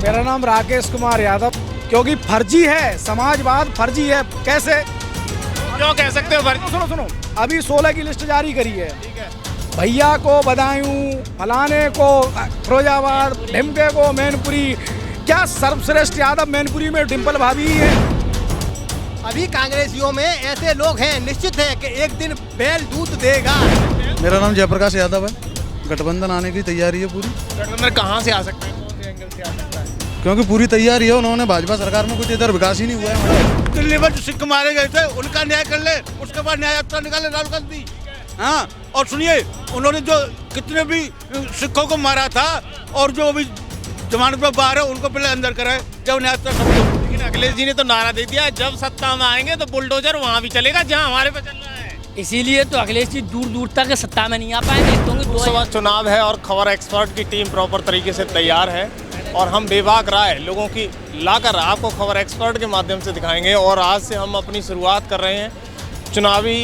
मेरा नाम राकेश कुमार यादव। क्योंकि फर्जी है, समाजवाद फर्जी है। कैसे, क्यों कह सकते हो फर्जी? सुनो सुनो, अभी 16 की लिस्ट जारी करी है। भैया को बदायूं, फलाने को फिरोजाबाद, ढिमके को मैनपुरी। क्या सर्वश्रेष्ठ यादव मैनपुरी में डिम्पल भाभी ही है? अभी कांग्रेसियों में ऐसे लोग हैं, निश्चित है कि एक दिन बैल दूध देगा। मेरा नाम जयप्रकाश यादव है। गठबंधन आने की तैयारी है पूरी। गठबंधन कहाँ से आ सकता है, कौन से एंगल से आ सकता है? क्योंकि पूरी तैयारी है। उन्होंने भाजपा सरकार में कुछ इधर विकास ही नहीं हुआ है। दिल्ली में जो सिक्के मारे गए थे उनका न्याय कर ले, उसके बाद न्याय यात्रा निकाले राहुल गांधी। हाँ, और सुनिए, उन्होंने जो कितने भी सिखों को मारा था और जो अभी जमानत पर बाहर है उनको पहले अंदर कराए, जब न्याय यात्रा खत्म। लेकिन अखिलेश जी ने तो नारा दे दिया, जब सत्ता में आएंगे तो बुलडोजर वहाँ भी चलेगा जहाँ हमारे पे चल रहा है। इसीलिए तो अखिलेश जी दूर दूर तक सत्ता में नहीं आ पाएंगे, क्योंकि लोकसभा चुनाव है और खबर एक्सपर्ट की टीम प्रॉपर तरीके से तैयार है और हम बेबाक राय लोगों की लाकर आपको खबर एक्सपर्ट के माध्यम से दिखाएंगे। और आज से हम अपनी शुरुआत कर रहे हैं चुनावी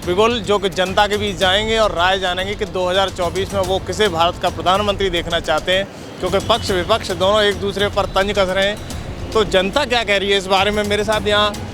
बिगुल, जो कि जनता के बीच जाएंगे और राय जानेंगे कि 2024 में वो किसे भारत का प्रधानमंत्री देखना चाहते हैं, क्योंकि पक्ष विपक्ष दोनों एक दूसरे पर तंज कस रहे हैं। तो जनता क्या कह रही है इस बारे में, मेरे साथ यहाँ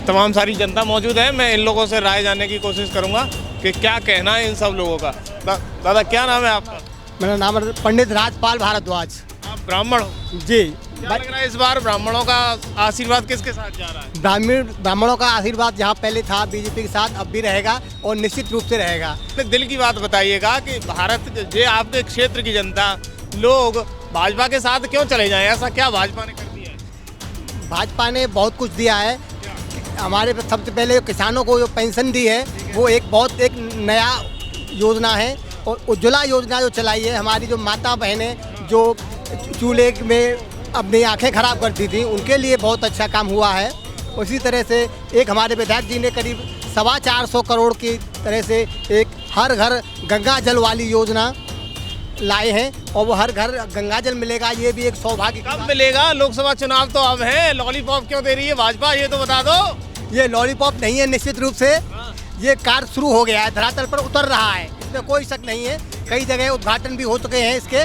तमाम सारी जनता मौजूद है। मैं इन लोगों से राय जानने की कोशिश करूँगा कि क्या कहना है इन सब लोगों का। दादा क्या नाम है आपका? मेरा नाम पंडित राजपाल भारद्वाज। आप ब्राह्मण हो जी। क्या लग रहा है इस बार ब्राह्मणों का आशीर्वाद किसके साथ जा रहा है? ब्राह्मणों का आशीर्वाद जहाँ पहले था बीजेपी के साथ, अब भी रहेगा और निश्चित रूप से रहेगा। अपने दिल की बात बताइएगा कि भारत जे आपके क्षेत्र की जनता लोग भाजपा के साथ क्यों चले जाएं? ऐसा क्या भाजपा ने कर दिया है? भाजपा ने बहुत कुछ दिया है। हमारे सबसे पहले किसानों को जो पेंशन दी है वो एक बहुत एक नया योजना है। और उज्ज्वला योजना जो चलाई है, हमारी जो माता बहनें जो चूल्हे में अपनी आंखें खराब करती थी, उनके लिए बहुत अच्छा काम हुआ है। उसी तरह से एक हमारे विधायक जी ने करीब 425 करोड़ की तरह से एक हर घर गंगा जल वाली योजना लाए हैं और वो हर घर गंगा जल मिलेगा। ये भी एक सौभाग्य। कब मिलेगा? लोकसभा चुनाव तो अब है, लॉलीपॉप क्यों दे रही है भाजपा, ये तो बता दो। ये लॉलीपॉप नहीं है, निश्चित रूप से ये कार्य शुरू हो गया है, धरातल पर उतर रहा है, इसमें कोई शक नहीं है। कई जगह उद्घाटन भी हो चुके हैं इसके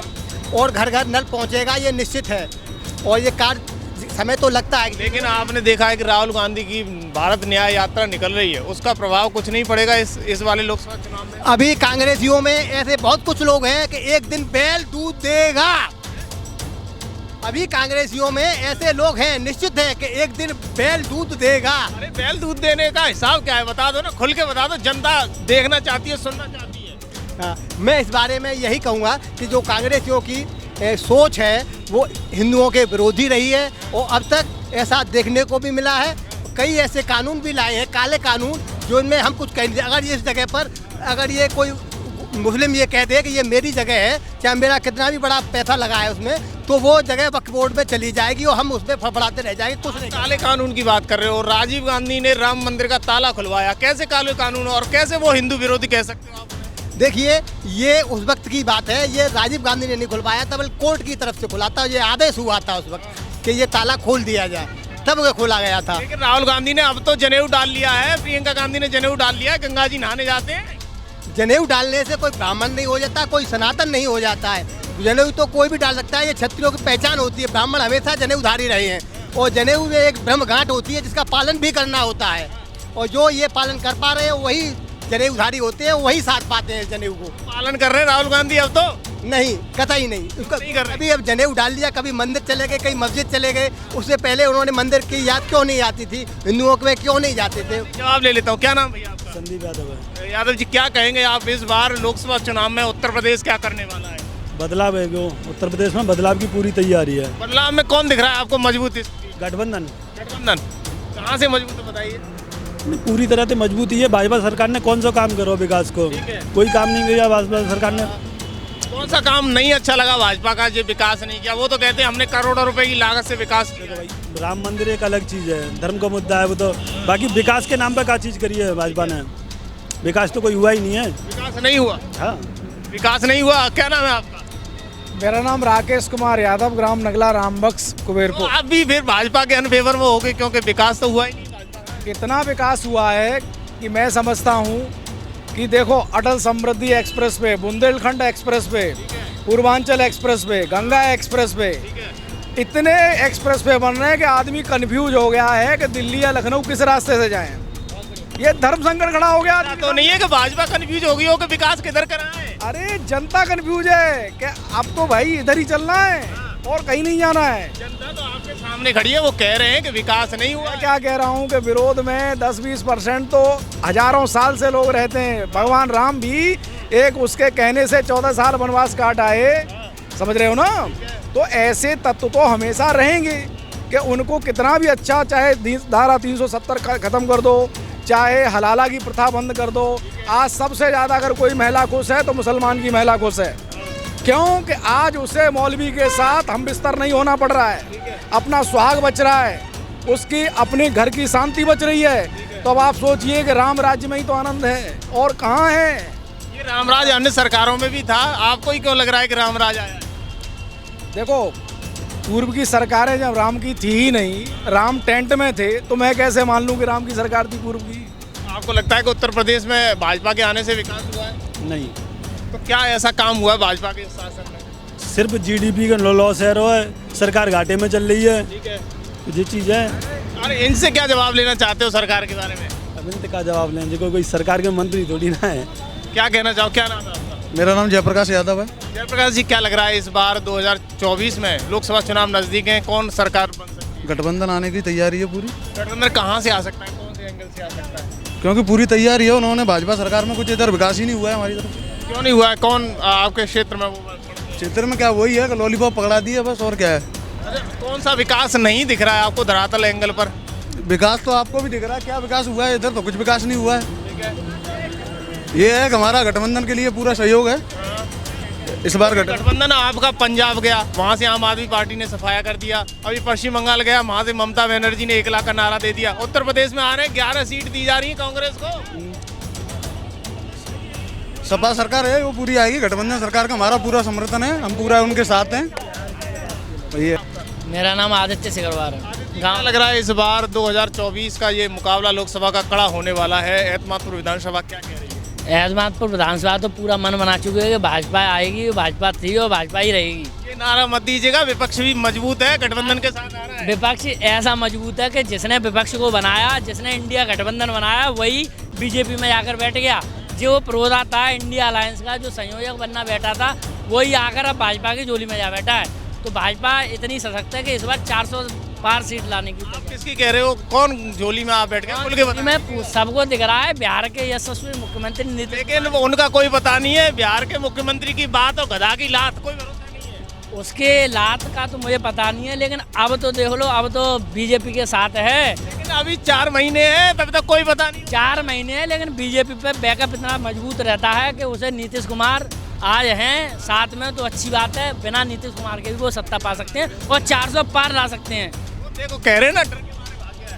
और घर घर नल पहुंचेगा, ये निश्चित है। और ये कार्य समय तो लगता है। लेकिन आपने देखा है कि राहुल गांधी की भारत न्याय यात्रा निकल रही है, उसका प्रभाव कुछ नहीं पड़ेगा इस वाले लोकसभा चुनाव में? अभी कांग्रेसियों में ऐसे बहुत कुछ लोग हैं कि एक दिन बैल दूध देगा। अभी कांग्रेसियों में ऐसे लोग हैं, निश्चित है कि एक दिन बैल दूध देगा। अरे बैल दूध देने का हिसाब क्या है, बता दो ना, खुल के बता दो, जनता देखना चाहती है, सुनना चाहती है। मैं इस बारे में यही कहूँगा कि जो कांग्रेसियों की सोच है वो हिंदुओं के विरोधी रही है और अब तक ऐसा देखने को भी मिला है। कई ऐसे कानून भी लाए हैं, काले कानून, जो इनमें हम कुछ कह, अगर इस जगह पर अगर ये कोई मुस्लिम ये कहते हैं कि ये मेरी जगह है, चाहे मेरा कितना भी बड़ा पैसा लगा है उसमें, तो वो जगह वक्फ बोर्ड में चली जाएगी और हम उसमें फड़फड़ाते रह जाएंगे। कुछ नहीं। काले कानून की बात कर रहे हो, राजीव गांधी ने राम मंदिर का ताला खुलवाया, कैसे काले कानून और कैसे वो हिंदू विरोधी कह सकते हो आप? देखिए, ये उस वक्त की बात है, ये राजीव गांधी ने नहीं खुलवाया था, बल्कि कोर्ट की तरफ से खुला था। ये आदेश हुआ था उस वक्त कि ये ताला खोल दिया जाए, तब वो खोला गया था। लेकिन राहुल गांधी ने अब तो जनेऊ डाल लिया है, प्रियंका गांधी ने जनेऊ डाल लिया है, गंगा जी नहाने जाते हैं। जनेऊ डालने से कोई ब्राह्मण नहीं हो जाता, कोई सनातन नहीं हो जाता है। जनेऊ तो कोई भी डाल सकता है, ये क्षत्रियों की पहचान होती है। ब्राह्मण हमेशा जनेऊधारी रहे हैं और जनेऊ में एक ब्रह्मगांठ होती है जिसका पालन भी करना होता है, और जो ये पालन कर पा रहे हैं वही जनेऊधारी होते हैं, वही साथ पाते हैं जनेऊ को। पालन कर रहे हैं राहुल गांधी अब तो? नहीं, कतई नहीं। उसका कभी अब जनेऊ डाल लिया, कभी मंदिर चले गए, कहीं मस्जिद चले गए। उससे पहले उन्होंने मंदिर की याद क्यों नहीं आती थी, हिंदुओं में क्यों नहीं जाते थे? जवाब ले लेता हूँ। क्या नाम भैया आपका? संदीप यादव है। यादव जी, क्या कहेंगे आप इस बार लोकसभा चुनाव में उत्तर प्रदेश क्या करने वाला है? बदलाव है, वो उत्तर प्रदेश में बदलाव की पूरी तैयारी है। बदलाव में कौन दिख रहा है आपको मजबूत? गठबंधन। गठबंधन कहाँ से मजबूत है बताइए? पूरी तरह से मजबूती है। भाजपा सरकार ने कौन सा काम करो विकास को, कोई काम नहीं किया भाजपा सरकार ने। कौन सा काम नहीं अच्छा लगा भाजपा का, जो विकास नहीं किया? वो तो कहते हैं हमने करोड़ों रुपए की लागत से विकास किया। भाई राम मंदिर एक अलग चीज़ है, धर्म का मुद्दा है वो तो। बाकी विकास के नाम पर क्या चीज़ करी है भाजपा ने? विकास तो कोई हुआ ही नहीं है। विकास नहीं हुआ? हाँ, विकास नहीं हुआ। क्या नाम है आपका? मेरा नाम राकेश कुमार यादव, ग्राम नगला रामबक्स कुबेरपुर। आप भी फिर भाजपा के अनफेवर में हो गए, क्योंकि विकास तो हुआ ही नहीं। कितना विकास हुआ है कि मैं समझता हूँ कि देखो, Atal Samriddhi expressway, Bundelkhand expressway, Purvanchal expressway, Ganga expressway, इतने एक्सप्रेस वे बन रहे हैं कि आदमी कंफ्यूज हो गया है कि दिल्ली या लखनऊ किस रास्ते से जाएं। ये धर्म संकट खड़ा हो गया। तो नहीं है कि भाजपा कंफ्यूज हो गई हो कि विकास किधर कराएं? अरे जनता कंफ्यूज है कि अब तो भाई इधर ही चलना है और कहीं नहीं जाना है। जनता तो आपके सामने खड़ी है, वो कह रहे हैं कि विकास नहीं हुआ। मैं क्या कह रहा हूँ कि विरोध में 10-20% तो हजारों साल से लोग रहते हैं। भगवान राम भी एक उसके कहने से 14 साल वनवास काट आए, समझ रहे हो ना। तो ऐसे तत्व तो हमेशा रहेंगे कि उनको कितना भी अच्छा, चाहे धारा 370 खत्म कर दो, चाहे हलाला की प्रथा बंद कर दो। आज सबसे ज़्यादा अगर कोई महिला खुश है तो मुसलमान की महिला खुश है। क्यों कि आज उसे मौलवी के साथ हम बिस्तर नहीं होना पड़ रहा है, अपना सुहाग बच रहा है, उसकी अपने घर की शांति बच रही है। तो अब आप सोचिए कि राम राज्य में ही तो आनंद है और कहाँ है। ये रामराज अन्य सरकारों में भी था, आपको ही क्यों लग रहा है कि रामराज आया? देखो, पूर्व की सरकारें जब राम की थी ही नहीं, राम टेंट में थे, तो मैं कैसे मान लूँ कि राम की सरकार थी पूर्व की। आपको लगता है कि उत्तर प्रदेश में भाजपा के आने से विकास हुआ है? नहीं, तो क्या ऐसा काम हुआ है भाजपा के शासन में? सिर्फ जीडीपी का लॉस है, सरकार घाटे में चल रही है। ठीक है, ये चीज़ है। अरे इनसे क्या जवाब लेना चाहते हो सरकार के बारे में? अब इनसे क्या जवाब लें, देखो कोई सरकार के मंत्री थोड़ी ना है। क्या कहना चाहो, क्या नाम है आपका? मेरा नाम जयप्रकाश यादव है। जयप्रकाश जी, क्या लग रहा है इस बार 2024 में लोकसभा चुनाव नजदीक हैं, कौन सरकार बन सकती है? गठबंधन आने की तैयारी है पूरी। गठबंधन कहाँ से आ सकता है, कौन से एंगल से आ सकता है? क्योंकि पूरी तैयारी है। उन्होंने भाजपा सरकार में कुछ इधर विकास ही नहीं हुआ है हमारी तरफ। क्यों नहीं हुआ है? कौन आपके क्षेत्र में वो क्षेत्र में क्या वही है कि लॉलीपॉप पकड़ा दिया बस, और क्या है। अच्छा, कौन सा विकास नहीं दिख रहा है आपको धरातल एंगल पर? विकास तो आपको भी दिख रहा है, क्या विकास हुआ है इधर, तो कुछ विकास नहीं हुआ है। ये है कि हमारा गठबंधन के लिए पूरा सहयोग है इस बार। गठबंधन आपका पंजाब गया, वहाँ से आम आदमी पार्टी ने सफाया कर दिया। अभी पश्चिम बंगाल गया, वहाँ से ममता बनर्जी ने 1 लाख का नारा दे दिया। उत्तर प्रदेश में आ रहे 11 सीट दी जा रही है कांग्रेस को। सपा सरकार है, वो पूरी आएगी। गठबंधन सरकार का हमारा पूरा समर्थन है, हम पूरा उनके साथ हैं। ये मेरा नाम आदित्य सिगरवार है। क्या लग रहा है इस बार 2024 का ये मुकाबला लोकसभा का कड़ा होने वाला है? एतमादपुर विधानसभा क्या कह रही है? एतमादपुर विधानसभा तो पूरा मन बना चुके हैं कि भाजपा आएगी, भाजपा थी और भाजपा ही रहेगी। ये नारा मत दीजिएगा, विपक्ष भी मजबूत है, गठबंधन के साथ आ रहा है। विपक्ष ऐसा मजबूत है कि जिसने विपक्ष को बनाया, जिसने इंडिया गठबंधन बनाया, वही बीजेपी में जाकर बैठ गया। जो प्रोदा था इंडिया अलायंस का, जो संयोजक बनना बैठा था, वही आकर अब भाजपा की झोली में जा बैठा है। तो भाजपा इतनी सशक्त है कि इस बार 400 पार सीट लाने की। आप किसकी कह रहे हो? कौन झोली में आप बैठ गए? मैं सबको दिख रहा है बिहार के यशस्वी मुख्यमंत्री नीतीश, लेकिन उनका कोई पता नहीं है। बिहार के मुख्यमंत्री की बात और गधा की लात, कोई भरोसा नहीं है। उसके लात का तो मुझे पता नहीं है, लेकिन अब तो देख लो, अब तो बीजेपी के साथ है। लेकिन अभी 4 महीने हैं, तब तक कोई पता नहीं। 4 महीने हैं, लेकिन बीजेपी पे बैकअप इतना मजबूत रहता है कि उसे नीतीश कुमार आज हैं साथ में, तो अच्छी बात है। बिना नीतीश कुमार के भी वो सत्ता पा सकते हैं और 400 पार ला सकते हैं। देखो कह रहे हैं ना,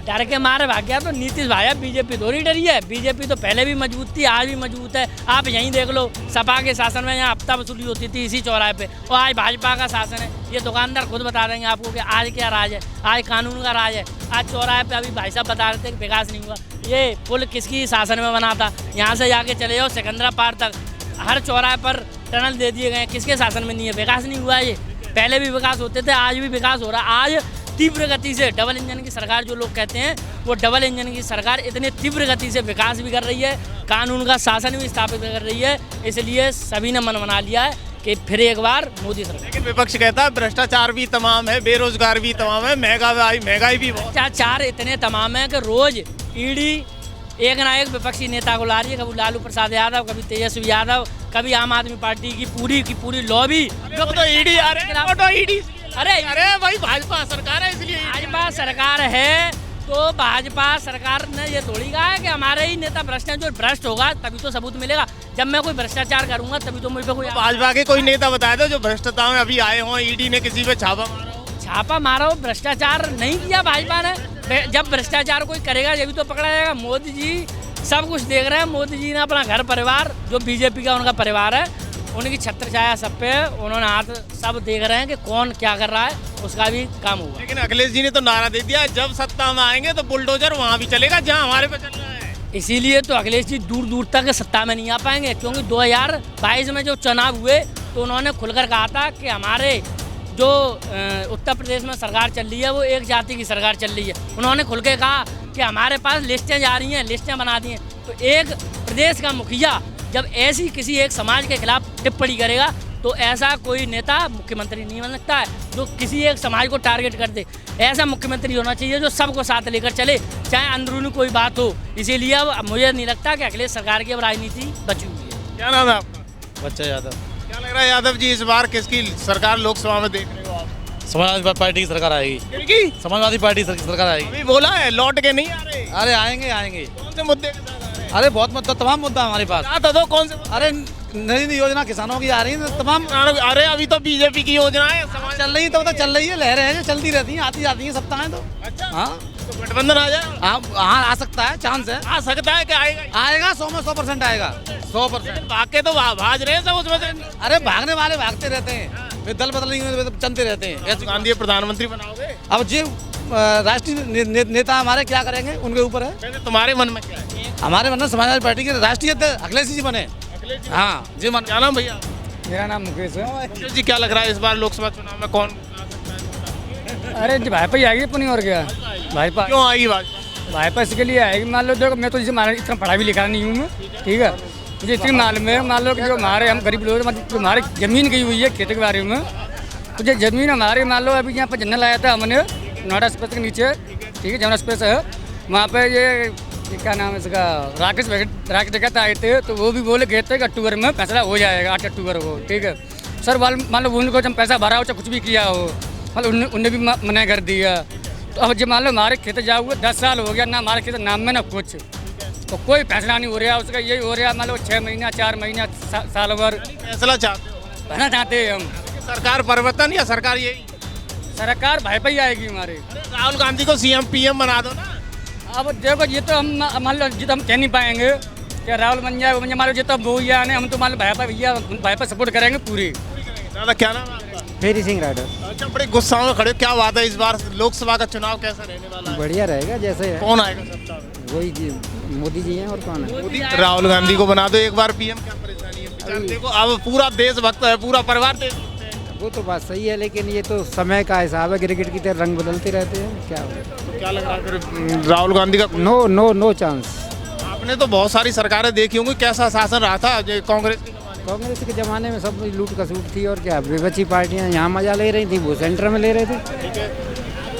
डर के मारे भाग गया तो नीतीश भाई। बीजेपी थोड़ी डरी है, बीजेपी तो पहले भी मजबूत थी, आज भी मजबूत है। आप यहीं देख लो, सपा के शासन में यहाँ हफ्ता वसूली होती थी इसी चौराहे पे, और आज भाजपा का शासन है। ये दुकानदार खुद बता देंगे आपको कि आज क्या राज है, आज कानून का राज है। आज चौराहे पे अभी भाई साहब बता रहे थे कि विकास नहीं हुआ। ये पुल किसकी शासन में बना था? यहाँ से जाके चले जाओ सिकंदरा पार तक, हर चौराहे पर टनल दे दिए गए, किसके शासन में नहीं है? विकास नहीं हुआ। ये पहले भी विकास होते थे, आज भी विकास हो रहा है। आज तीव्र गति से डबल इंजन की सरकार जो लोग कहते हैं, वो डबल इंजन की सरकार इतने तीव्र गति से विकास भी कर रही है, कानून का शासन भी स्थापित कर रही है। इसलिए सभी ने मन बना लिया है कि फिर एक बार मोदी सरकार। लेकिन विपक्ष कहता है भ्रष्टाचार भी तमाम है, बेरोजगार भी तमाम है, महंगाई भी बहुत। भ्रष्टाचार इतने तमाम है कि रोज ईडी एक ना एक विपक्षी नेता को ला रही है। कभी लालू प्रसाद यादव, कभी तेजस्वी यादव, कभी आम आदमी पार्टी की पूरी लॉबी। तो ईडी आ रहे हैं, तो ईडी अरे भाई भाजपा सरकार है, इसलिए भाजपा सरकार है। तो भाजपा सरकार ने ये थोड़ी कहा है कि हमारे ही नेता भ्रष्ट हैं। जो भ्रष्ट होगा तभी तो सबूत मिलेगा। जब मैं कोई भ्रष्टाचार करूंगा तभी तो मुझ पर कोई। भाजपा के कोई नेता बताए थे जो भ्रष्टता में अभी आए हों, ईडी ने किसी पे छापा मारा हो? छापा मारा हो, भ्रष्टाचार नहीं किया भाजपा ने। जब भ्रष्टाचार कोई करेगा जब तो पकड़ा जाएगा। मोदी जी सब कुछ देख रहे हैं। मोदी जी ने अपना घर परिवार, जो बीजेपी का उनका परिवार है, उनकी छत्र छाया सब पे है। उन्होंने हाथ सब देख रहे हैं कि कौन क्या कर रहा है, उसका भी काम हुआ। लेकिन अखिलेश जी ने तो नारा दे दिया, जब सत्ता में आएंगे तो बुलडोजर वहाँ भी चलेगा जहाँ हमारे पे चल रहा है। इसीलिए तो अखिलेश जी दूर दूर तक सत्ता में नहीं आ पाएंगे, क्योंकि 2022 में जो चुनाव हुए तो उन्होंने खुलकर कहा था कि हमारे जो उत्तर प्रदेश में सरकार चल रही है वो एक जाति की सरकार चल रही है। उन्होंने खुल के कहा कि हमारे पास लिस्टें जा रही हैं, लिस्टें बना दी हैं। तो एक प्रदेश का मुखिया जब ऐसी किसी एक समाज के खिलाफ टिप्पणी करेगा तो ऐसा कोई नेता मुख्यमंत्री नहीं बन सकता है जो किसी एक समाज को टारगेट कर दे। ऐसा मुख्यमंत्री होना चाहिए जो सबको साथ लेकर चले, चाहे अंदरूनी कोई बात हो। इसीलिए अब मुझे नहीं लगता कि अखिलेश सरकार की अब राजनीति बची हुई है। क्या नाम है आपका? बच्चा यादव। क्या लग रहा है यादव जी, इस बार किसकी सरकार लोकसभा में देख रहे हो आप? समाजवादी पार्टी की सरकार आएगी। किसकी? समाजवादी पार्टी की सरकार आएगी। अभी बोला है लौट के नहीं आ रहे। अरे आएंगे आएंगे। कौन से मुद्दे के साथ आ रहे हैं? अरे बहुत मुद्दा, तमाम मुद्दा हमारे पास। बता दो कौन से? अरे नई योजना किसानों की आ रही है तमाम। अरे अभी तो बीजेपी की योजना है, समाज चल रही है, तो चल रही है, लहरें हैं जो चलती रहती हैं, आती जाती हैं सप्ताह तो। अच्छा, हाँ तो गठबंधन आ जाए। हाँ आ सकता है, चांस है। आ सकता है कि आएगा? आएगा 100 में 100% आएगा, 100%। भाग के तो भाज रहे हैं सब उसमें से। अरे भागने वाले भागते रहते हैं, फिर दल बदलेंगे चलते रहते हैं। ऐसे गांधी प्रधानमंत्री बनाओगे? अब जो राष्ट्रीय नेता हमारे क्या करेंगे उनके ऊपर है। वैसे तुम्हारे मन में क्या है? हमारे मन में समाजवादी पार्टी के राष्ट्रीय अध्यक्ष अखिलेश जी बने। हाँ जी मन। क्या नाम भैया? मेरा नाम मुकेश है। मुकेश जी, क्या लग रहा है इस बार लोकसभा चुनाव में कौन? अरे भाजपा ही आएगी अपनी, और क्या भाजपा। क्यों आएगी भाजपा? भाजपा इसके लिए आएगी, मान लो देखो मैं तो जैसे इतना पढ़ा भी लिखा नहीं हूँ मैं, ठीक है। मुझे इसकी मालूम है, मान लो कि जो हमारे हम गरीब लोग जो हमारी जमीन गई हुई है खेती के बारे में, तो जो जमीन हमारे मान लो अभी यहाँ पर जंगल लाया था हमने नोएडा एक्सप्रेस के नीचे, ठीक है, जमुना एक्सप्रेस है वहाँ पे ये क्या नाम है इसका, राकेश टिकट आए थे, तो वो भी बोले गए थे कि अक्टूबर में फैसला हो जाएगा, 8 अक्टूबर को, ठीक है। सर मान लो उनको जब पैसा भरा हो चाहे कुछ भी किया हो, मतलब उनने भी मना कर दिया। तो अब जब मान लो हमारे खेत जाओ हुए 10 साल हो गया ना, हमारे खेत नाम में ना कुछ, तो कोई फैसला नहीं हो रहा उसका। यही हो रहा मान लो 6 महीना 4 महीना साल भर फैसला चाहते हो? भरना चाहते हैं हम। सरकार परिवर्तन या सरकार यही? सरकार भाजपा ही आएगी हमारे। राहुल गांधी को सीएम पीएम बना दो ना। अब देखो ये तो हम मान लो जितना हम कह नहीं पाएंगे कि राहुल बन जाए, मान लो जितना वो ही आने, हम तो मान लो भाजपा भैया भाजपा सपोर्ट करेंगे पूरी। दादा क्या नाम है आपका? फेरी सिंह राइडर। अच्छा, बड़े गुस्सा में खड़े, क्या बात है इस बार लोकसभा का चुनाव कैसा रहने वाला है? बढ़िया रहेगा जैसे कौन आएगा सत्ता में? वही जी मोदी जी हैं, और कौन है? मोदी। राहुल गांधी को बना दो एक बार पीएम, क्या परेशानी है? बेचारे देखो अब पूरा देशभक्त है, पूरा परिवार देशभक्त है। वो तो बात सही है, लेकिन ये तो समय का हिसाब है, क्रिकेट की तरह रंग बदलते रहते हैं, क्या तो क्या लग रहा है फिर राहुल गांधी का? No chance. आपने तो बहुत सारी सरकारें देखी होंगी, कैसा शासन रहा था कांग्रेस के? कांग्रेस के ज़माने में सब लूट खसूट थी, और क्या विपक्षी पार्टियां यहाँ मजा ले रही थी, वो सेंटर में ले रहे थे,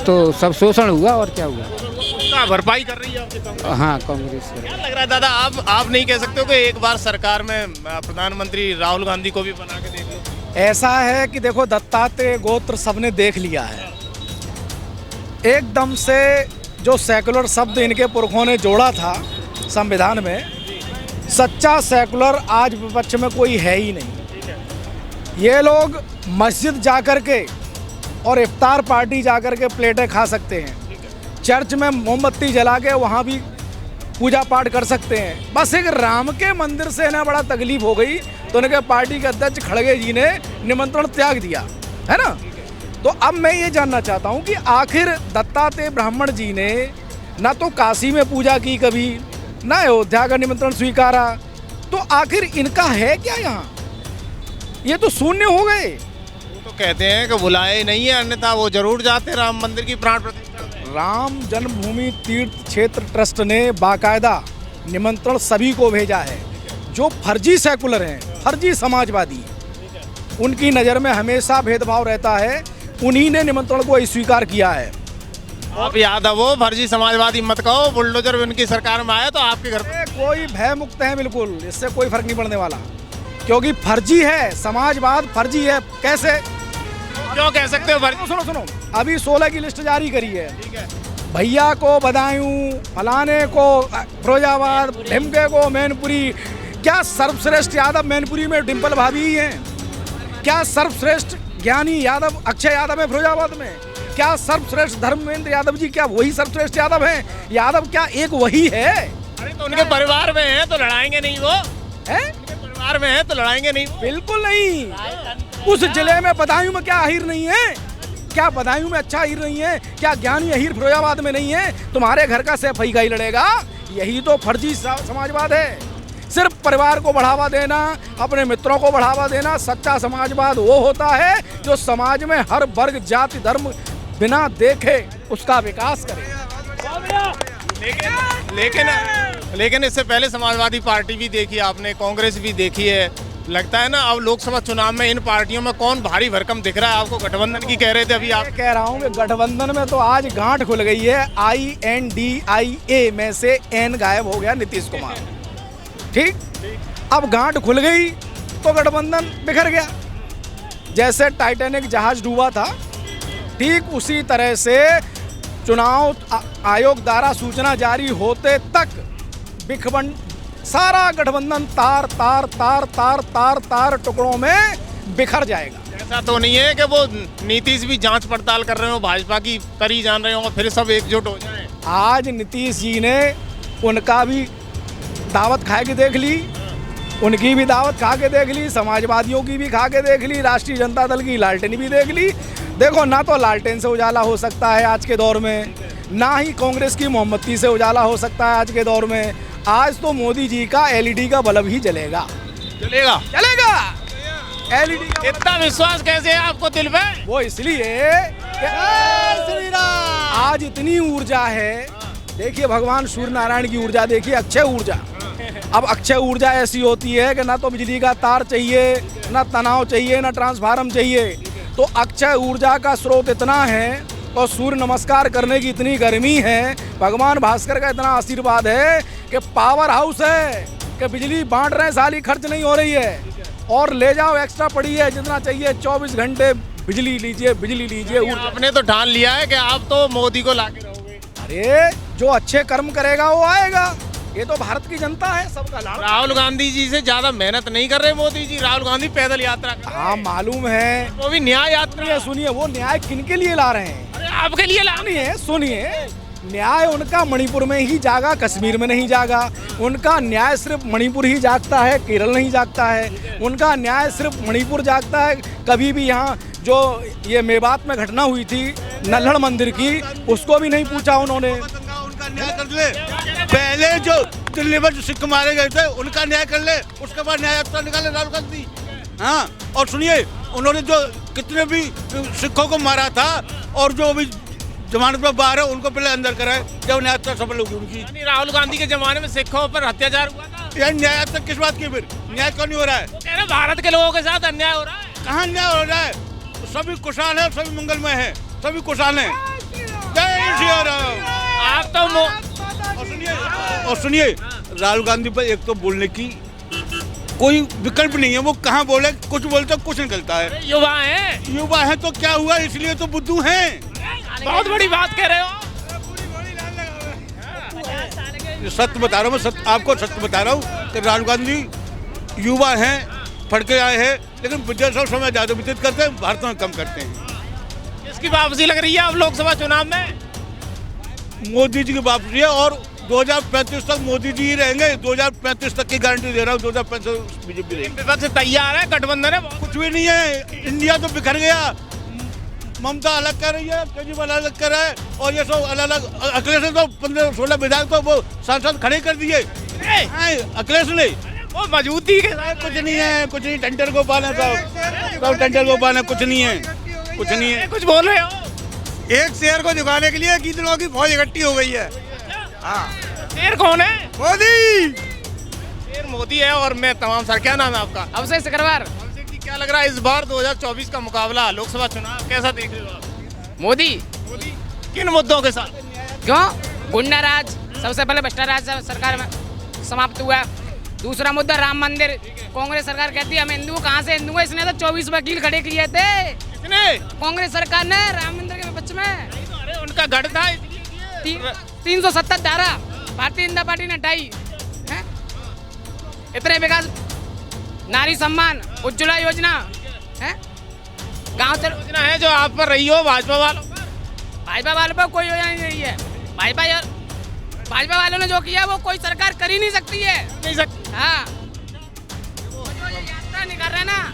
तो सब शोषण हुआ, और क्या हुआ? उसका भरपाई कर रही है आपकी कांग्रेस? हाँ, कांग्रेस। क्या लग रहा है दादा, आप नहीं कह सकते हो कि एक बार सरकार में प्रधानमंत्री राहुल गांधी को भी बना के देख लो? ऐसा है कि देखो दत्तात्रेय गोत्र सबने देख लिया है, एकदम से जो सेकुलर शब्द इनके पुरखों ने जोड़ा था संविधान में, सच्चा सेकुलर आज विपक्ष में कोई है ही नहीं। ये लोग मस्जिद जाकर के और इफ्तार पार्टी जाकर के प्लेटें खा सकते हैं, चर्च में मोमबत्ती जला के वहाँ भी पूजा पाठ कर सकते हैं। बस एक राम के मंदिर से ना बड़ा तकलीफ हो गई तो उनके पार्टी के अध्यक्ष खड़गे जी ने निमंत्रण त्याग दिया, है ना। तो अब मैं ये जानना चाहता हूँ कि आखिर दत्तात्रेय ब्राह्मण जी ने ना तो काशी में पूजा की कभी, ना अयोध्या का निमंत्रण स्वीकारा, तो आखिर इनका है क्या यहाँ? ये तो शून्य हो गए। वो तो कहते हैं कि बुलाए नहीं है, अन्यथा वो जरूर जाते राम मंदिर की प्राण प्रतिष्ठा। राम जन्मभूमि तीर्थ क्षेत्र ट्रस्ट ने बाकायदा निमंत्रण सभी को भेजा है। जो फर्जी सेकुलर हैं, फर्जी समाजवादी, उनकी नज़र में हमेशा भेदभाव रहता है, उन्हीं ने निमंत्रण को स्वीकार किया है। आप याद है वो फर्जी समाजवादी मत कहो, बुलडोजर उनकी सरकार में आया तो आपके घर पे कोई भय मुक्त है बिल्कुल, इससे कोई फर्क नहीं पड़ने वाला, क्योंकि फर्जी है, समाजवाद फर्जी है। कैसे? क्यों कह सकते हो फर्जी? सुनो, अभी 16 की लिस्ट जारी करी है, भैया को बदायूं, फलाने को फिरोजाबाद, ढिमके को मैनपुरी। क्या सर्वश्रेष्ठ यादव मैनपुरी में डिम्पल भाभी ही हैं? क्या सर्वश्रेष्ठ ज्ञानी यादव अक्षय यादव है फिरोजाबाद में? क्या सर्वश्रेष्ठ धर्मेंद्र यादव जी क्या वही सर्वश्रेष्ठ यादव हैं? यादव क्या एक वही है? अरे तो उनके परिवार में है तो लड़ाएंगे नहीं वो? हैं? उनके परिवार में है तो लड़ाएंगे नहीं वो? बिल्कुल नहीं। उस जिले में बदायूं में क्या अहीर नहीं है? क्या बदायूं में अच्छा अहीर नहीं है? क्या ज्ञानी अहीर फिरोजाबाद में नहीं है? तुम्हारे घर का सैफ ही लड़ेगा, यही तो फर्जी समाजवाद है। सिर्फ परिवार को बढ़ावा देना, अपने मित्रों को बढ़ावा देना। सच्चा समाजवाद वो होता है जो समाज में हर वर्ग, जाति, धर्म बिना देखे उसका विकास करे। लेकिन इससे पहले समाजवादी पार्टी भी देखी आपने, कांग्रेस भी देखी है। लगता है ना अब लोकसभा चुनाव में इन पार्टियों में कौन भारी भरकम दिख रहा है आपको? गठबंधन की कह रहे थे अभी आप। कह रहा हूँ कि गठबंधन में तो आज गांठ खुल गई है। INDIA में से N गायब हो गया, नीतीश कुमार। ठीक, अब गांठ खुल गई तो गठबंधन बिखर गया। जैसे टाइटैनिक जहाज डूबा था, ठीक उसी तरह से चुनाव आयोग द्वारा सूचना जारी होते तक बिखबन सारा गठबंधन तार तार तार तार तार तार टुकड़ों में बिखर जाएगा। ऐसा तो नहीं है कि वो नीतीश भी जांच पड़ताल कर रहे हो, भाजपा की करी जान रहे हो, फिर सब एकजुट हो जाए? आज नीतीश जी ने उनका भी दावत खा के देख ली, उनकी भी दावत खा के देख ली, समाजवादियों की भी खा के देख ली, राष्ट्रीय जनता दल की लालटेन भी देख ली। देखो, ना तो लालटेन से उजाला हो सकता है आज के दौर में, ना ही कांग्रेस की मोमबत्ती से उजाला हो सकता है आज के दौर में। आज तो मोदी जी का LED का बल्ब ही जलेगा। LED का। इतना विश्वास कैसे है आपको दिल में? वो इसलिए कि आज इतनी ऊर्जा है। देखिए, भगवान सूर्य नारायण की ऊर्जा देखिए, अक्षय ऊर्जा। अब अक्षय ऊर्जा ऐसी होती है कि ना तो बिजली का तार चाहिए, ना तनाव चाहिए, ना ट्रांसफार्मर चाहिए। तो अक्षय ऊर्जा का स्रोत इतना है और सूर्य नमस्कार करने की इतनी गर्मी है, भगवान भास्कर का इतना आशीर्वाद है कि पावर हाउस है कि बिजली बांट रहे हैं, साली खर्च नहीं हो रही है। और ले जाओ, एक्स्ट्रा पड़ी है, जितना चाहिए 24 घंटे बिजली लीजिए, बिजली लीजिए। आपने तो ठान लिया है कि आप तो मोदी को लाके रहोगे। अरे, जो अच्छे कर्म करेगा वो आएगा। ये तो भारत की जनता है, सबका लाड़। राहुल गांधी जी से ज्यादा मेहनत नहीं कर रहे मोदी जी। राहुल गांधी पैदल यात्रा कर रहे हैं। हाँ, मालूम है। वो भी न्याय यात्रा। सुनिए, वो न्याय किनके लिए ला रहे हैं? अरे आपके लिए लानी है। सुनिए, न्याय उनका मणिपुर में ही जागा, कश्मीर में नहीं जागा। उनका न्याय सिर्फ मणिपुर ही जागता है, केरल नहीं जागता है। उनका न्याय सिर्फ मणिपुर जागता है। कभी भी यहाँ जो ये मेवात में घटना हुई थी नल्हड़ मंदिर की, उसको भी नहीं पूछा उन्होंने। उनका न्याय कर ले। पहले जो दिल्ली में जो सिख मारे गए थे उनका न्याय कर ले, उसके बाद न्याय यात्रा निकाले राहुल गांधी। हाँ, और सुनिए, उन्होंने जो कितने भी सिखों को मारा था और जो अभी जमानत पर बाहर है उनको पहले अंदर कराए, जब न्याय यात्रा सफल होगी उनकी। राहुल गांधी के जमाने में सिखों पर अत्याचार हुआ था। यार न्याय यात्रा किस बात की? फिर न्याय क्यों नहीं हो रहा है? कह रहे भारत के लोगों के साथ अन्याय हो रहा है। कहाँ न्याय हो रहा है? सभी खुशहाल है, सभी मंगलमय है, सभी खुशहाल है। जय श्री राम। आप तो और सुनिए, राहुल गांधी पर एक तो बोलने की कोई विकल्प नहीं है। वो कहाँ बोले, कुछ बोलते कुछ निकलता है। युवा है तो क्या हुआ, इसलिए तो बुद्धू हैं। बहुत बड़ी बात कह रहे हो। सत्य बता रहा हूँ मैं, आपको सत्य बता रहा हूँ कि राहुल गांधी युवा हैं, पढ़ के आए हैं, लेकिन विदेश समय ज़्यादा व्यतीत करते हैं, भारत में कम करते हैं। इसकी वापसी लग रही है अब लोकसभा चुनाव में? मोदी जी की वापसी है और 2035 तक मोदी जी ही रहेंगे। 2035 तक की गारंटी दे रहा हूँ। 2035 बीजेपी रहेगी। विपक्ष से तैयार है, गठबंधन है। कुछ भी नहीं है। इंडिया तो बिखर गया। ममता अलग कर रही है, केजरीवाल अलग कर रहा है, और ये सब अलग अलग। अखिलेश ने तो 15-16 विधायक तो वो सांसद खड़े कर दिए अखिलेश ने। वो मजबूती के साथ कुछ नहीं है, कुछ नहीं। टंडन गोपाल है सब टंडन गोपाल है, कुछ नहीं है, कुछ नहीं है। कुछ बोल रहे हो? एक शेर को झुकाने के लिए गीदड़ों की फौज इकट्ठी हो गई है। हाँ, शेर कौन है? मोदी। शेर मोदी है। और मैं तमाम सर, क्या नाम है आपका? अभिषेक सिकरवार। अभिषेक जी, क्या लग रहा है इस बार 2024 का मुकाबला, लोकसभा चुनाव कैसा देख रहे हो आप? मोदी। किन मुद्दों के साथ? क्यों? गुंडा राज, सबसे पहले भ्रष्टाचार सरकार में समाप्त हुआ। दूसरा मुद्दा राम मंदिर। कांग्रेस सरकार कहती है हम हिंदू, कहाँ से हिंदू है? इसने तो 24 वकील खड़े किए थे। किसने? कांग्रेस सरकार ने राम मंदिर के पक्ष में। अरे उनका गढ़ था। 370 धारा भारतीय जनता पार्टी ने हटाई है। इतने विकास, नारी सम्मान, उज्ज्वला योजना है, गाँव योजना है जो आप पर रही हो भाजपा वालों पर। भाजपा वालों पर कोई योजना नहीं रही है। भाजपा वालों ने जो किया वो कोई सरकार कर ही नहीं सकती है। नहीं सकती। हाँ, जो ये यात्रा निकाल रहे हैं ना,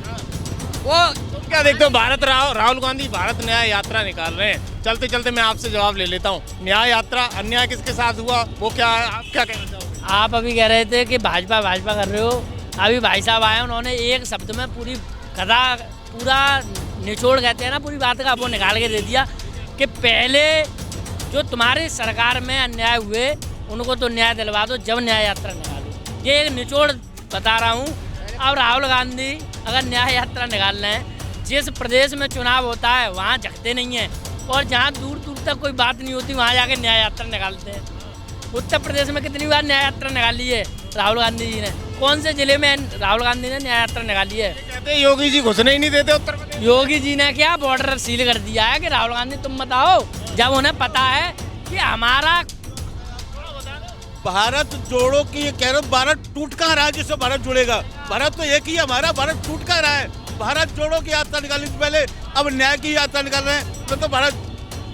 वो तुम क्या देखते हो? भारत राहुल गांधी भारत न्याय यात्रा निकाल रहे हैं। चलते चलते मैं आपसे जवाब ले लेता हूँ। न्याय यात्रा अन्याय किसके साथ हुआ, वो क्या, आप क्या कहना चाहोगे? आप अभी कह रहे थे कि भाजपा भाजपा कर रहे हो, अभी भाई साहब आए, उन्होंने एक शब्द में पूरी कथा, पूरा निचोड़ कहते हैं ना, पूरी बात का वो निकाल के दे दिया कि पहले जो तुम्हारी सरकार में अन्याय हुए उनको तो न्याय दिलवा दो, जब न्याय यात्रा निकालो। ये एक निचोड़ बता रहा हूँ। और राहुल गांधी अगर न्याय यात्रा निकाल रहे हैं, जिस प्रदेश में चुनाव होता है वहाँ झकते नहीं हैं, और जहाँ दूर दूर तक कोई बात नहीं होती वहाँ जाके न्याय यात्रा निकालते हैं। उत्तर प्रदेश में कितनी बार न्याय यात्रा निकाली है राहुल गांधी जी ने? कौन से जिले में राहुल गांधी ने न्याय यात्रा निकाली है? कहते योगी जी घुसने ही नहीं देते उत्तर प्रदेश। योगी जी ने क्या बॉर्डर सील कर दिया है कि राहुल गांधी तुम बताओ, जब उन्हें पता है कि हमारा भारत जोड़ो की ये कह रहे हो, भारत टूट कहाँ रहा है जिससे भारत जुड़ेगा? भारत तो एक ही है हमारा, भारत टूट कहाँ रहा है? भारत जोड़ो की यात्रा निकालने से पहले अब न्याय की यात्रा निकाल रहे हैं। तो भारत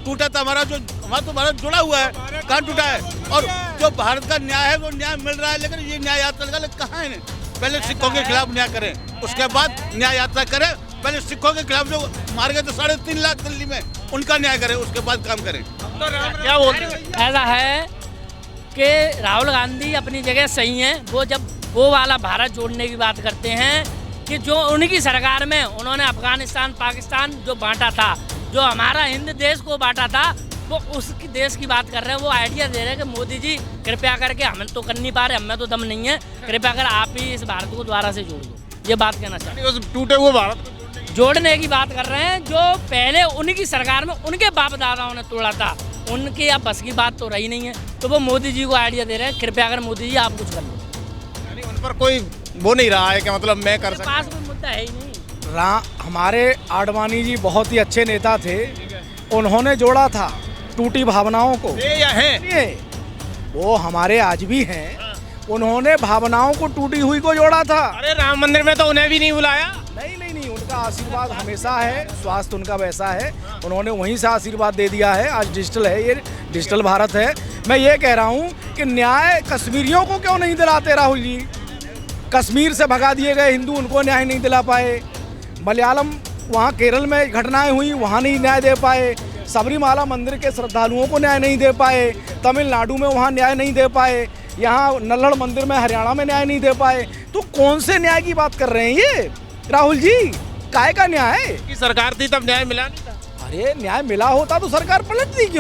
टूटा था हमारा, जो हमारा तो भारत जुड़ा हुआ है, कहाँ टूटा है? और जो भारत का न्याय है वो न्याय मिल रहा है, लेकिन ये न्याय यात्रा निकाले कहाँ है? पहले सिखों के खिलाफ न्याय करें, उसके बाद न्याय यात्रा करें। पहले सिखों के खिलाफ जो मार गए थे 3.5 लाख दिल्ली में, उनका न्याय करें, उसके बाद काम करें। क्या बोलते हैं? ऐसा है कि राहुल गांधी अपनी जगह सही हैं। वो जब वो वाला भारत जोड़ने की बात करते हैं कि जो उनकी सरकार में उन्होंने अफगानिस्तान पाकिस्तान जो बांटा था, जो हमारा हिंद देश को बांटा था, वो उसकी देश की बात कर रहे हैं। वो आइडिया दे रहे हैं कि मोदी जी कृपया करके, हम तो कर नहीं पा रहे, हमें तो दम नहीं है, कृपया कर आप ही इस भारत को दोबारा से जोड़ दो। ये बात कहना चाहते हैं। उस टूटे हुए भारत को जोड़ने की बात कर रहे हैं, जो पहले उनकी सरकार में उनके बाप दादाओं ने तोड़ा था, उनकी अब बस की बात तो रही नहीं है। तो वो मोदी जी को आइडिया दे रहे हैं, कृपया कर मोदी जी आप कुछ कर लो। यानी उन पर कोई वो नहीं रहा है कि मतलब मैं कर सकता। पास कोई मुद्दा है ही नहीं। हमारे आडवाणी जी बहुत ही अच्छे नेता थे, उन्होंने जोड़ा था टूटी भावनाओं को। ये या है सुनिए, वो हमारे आज भी हैं, उन्होंने भावनाओं को टूटी हुई को जोड़ा था। अरे राम मंदिर में तो उन्हें भी नहीं बुलाया। नहीं, उनका आशीर्वाद हमेशा है, स्वास्थ्य उनका वैसा है, उन्होंने वहीं से आशीर्वाद दे दिया है। आज डिजिटल है, ये डिजिटल भारत है। मैं ये कह रहा हूँ कि न्याय कश्मीरियों को क्यों नहीं दिलाते राहुल जी? कश्मीर से भगा दिए गए हिंदू, उनको न्याय नहीं दिला पाए। मलयालम, वहाँ केरल में घटनाएं हुई, वहाँ नहीं न्याय दे पाए। सबरीमाला मंदिर के श्रद्धालुओं को न्याय नहीं दे पाए। तमिलनाडु में वहाँ न्याय नहीं दे पाए। यहाँ नल्लड़ मंदिर में हरियाणा में न्याय नहीं दे पाए। तो कौन से न्याय की बात कर रहे हैं ये राहुल जी? काय का न्याय? की सरकार थी तब न्याय मिला नहीं था। अरे न्याय मिला होता तो सरकार पलटती क्यों?